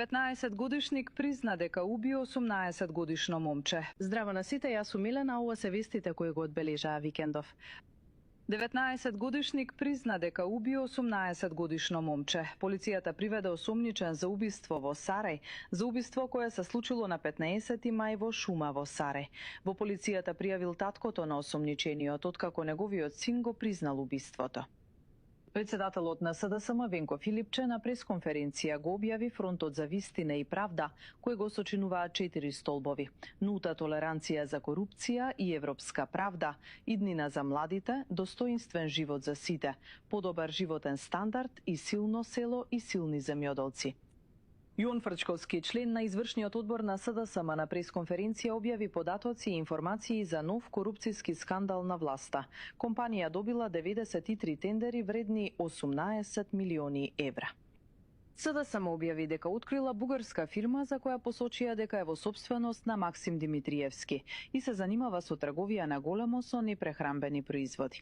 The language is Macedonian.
19-годишник призна дека уби 18-годишно момче. Здраво на сите, јас сум Милена, ова се вестите кои го одбележаа викендов. 19-годишник призна дека уби 18-годишно момче. Полицијата приведе осомничен за убиство во Сарај, за убиство кое се случило на 15 мај во шума во Сарај. Во полицијата пријавил таткото на осомничениот, откако неговиот син го признал убиството. Председателот на СДСМ Венко Филипче на пресконференција го објави фронтот за вистина и правда, кој го сочинуваат 4 столбови: нулта толеранција за корупција и европска правда, иднина за младите, достоинствен живот за сите, подобар животен стандард и силно село и силни земјоделци. Јон Фрчковски, член на извршниот одбор на СДСМ, на пресконференција објави податоци и информации за нов корупцијски скандал на власта. Компанија добила 93 тендери вредни 18 милиони евра. СДСМ објави дека открила бугарска фирма за која посочија дека е во сопственост на Максим Димитриевски и се занимава со трговија на големо со непрехранбени производи.